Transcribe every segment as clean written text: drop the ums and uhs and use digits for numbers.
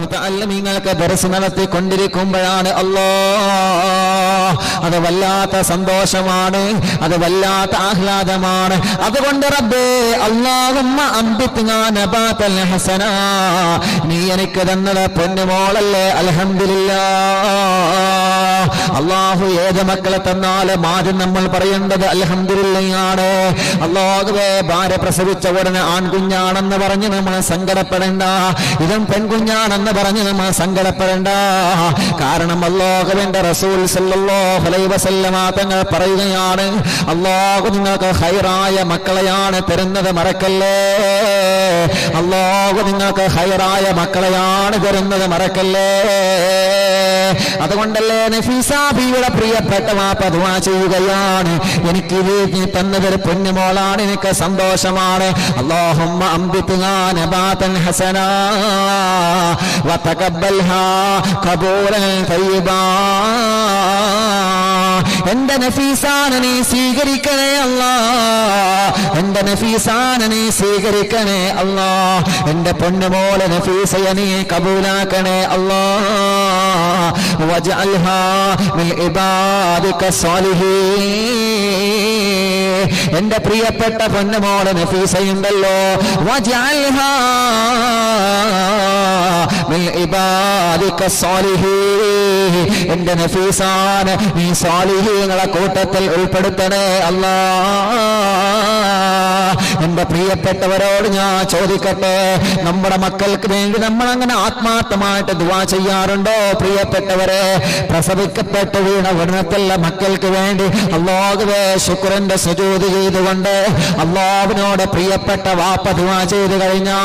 മുതഅല്ലിമീങ്ങൾക്ക് ദർസ് നടത്തിക്കൊണ്ടിരിക്കുമ്പോഴാണ് അത് വല്ലാത്ത സന്തോഷമാണ്, അത് വല്ലാത്ത ആഹ്ലാദമാണ്. അതുകൊണ്ട് റബ്ബേ അല്ലാഹുമ്മ അംബിത്നാ നബാതൽ ഹസന, നീ എനിക്ക് തന്നത് പൊന്നുമോളല്ലേ, അൽഹംദുലില്ലാഹ്. അല്ലാഹു ഏത് മക്കളെ തന്നാലും ആദ്യം നമ്മൾ പറയേണ്ടത് അൽഹംദുലില്ലയാണ്. അല്ലാഹുവേ, ഭാര്യ പ്രസവിച്ച ഉടനെ ആൺകുഞ്ഞാണെന്ന് പറഞ്ഞ് നമ്മൾ സങ്കടപ്പെടേണ്ട, ഇതും പെൺകുഞ്ഞാണെന്ന് പറഞ്ഞ് നമ്മൾ സങ്കടപ്പെടേണ്ട. കാരണം അല്ലാഹുവിന്റെ റസൂൽ സല്ലല്ലാഹു അലൈഹി വസല്ലമ തങ്ങൾ പറയുകയാണ്, അല്ലാഹു നിങ്ങൾക്ക് ഖൈറായ മക്കളെയാണ് തരുന്നത്, മറക്കല്ലേ. അല്ലാഹു നിങ്ങൾക്ക് ഖൈറായ മക്കളെയാണ് തരുന്നത്, മറക്കല്ലേ. അതുകൊണ്ടല്ലേ നഫീസ ബീവിയുടെ പ്രിയപ്പെട്ട വാപ്പ ദുആ ചെയ്യുകയാണ്, എനിക്ക് നീ തന്നതൊരു പൊന്നുമോളാണ്, എനിക്ക് സന്തോഷമാണ്. അല്ലാഹുമ്മ അംബിത്നാ നബാതൻ ഹസനാ വതഖബ്ബൽഹാ ഖബൂലൻ തയ്യിബാ. എന്റെ നഫീസാനെ നീ സ്വീകരിക്കണേ അല്ലാഹ്, എന്റെ നഫീസാനെ നീ സ്വീകരിക്കണേ അല്ലാഹ്, എന്റെ പൊന്നുമോളെ നഫീസയെ നീ കബൂലാക്കണേ അല്ലാഹ്. വജഅൽഹാ മിൻ ഇബാദിക സ്വാലിഹീൻ. എന്റെ പ്രിയപ്പെട്ട പൊന്നുമോളെ നഫീസയുണ്ടല്ലോ, വജഅൽഹാ മിൻ ഇബാദിക സ്വാലിഹീൻ. എന്റെ നഫീസാനെ നീ സ്വാലിഹീങ്ങളെ കൂട്ടത്തിൽ ഉൾപ്പെടുത്തണേ അല്ലാഹ്. എന്റെ പ്രിയപ്പെട്ടവരോട് ഞാൻ ചോദിക്കട്ടെ, നമ്മുടെ മക്കൾക്ക് വേണ്ടി നമ്മൾ അങ്ങനെ ആത്മാർത്ഥമായിട്ട് ദുആ ചെയ്യാറുണ്ടോ? പ്രിയപ്പെട്ടവരെ, പ്രസവിക്കപ്പെട്ട് വീണ ഉടനത്തുള്ള മക്കൾക്ക് വേണ്ടി അല്ലാഹുവേ ശുക്രന്റെ സുജൂദ് ചെയ്തുകൊണ്ട് അല്ലാഹുവിനോട് പ്രിയപ്പെട്ട വാപ്പ ദുആ ചെയ്തു കഴിഞ്ഞാ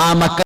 ആ മക്കൾ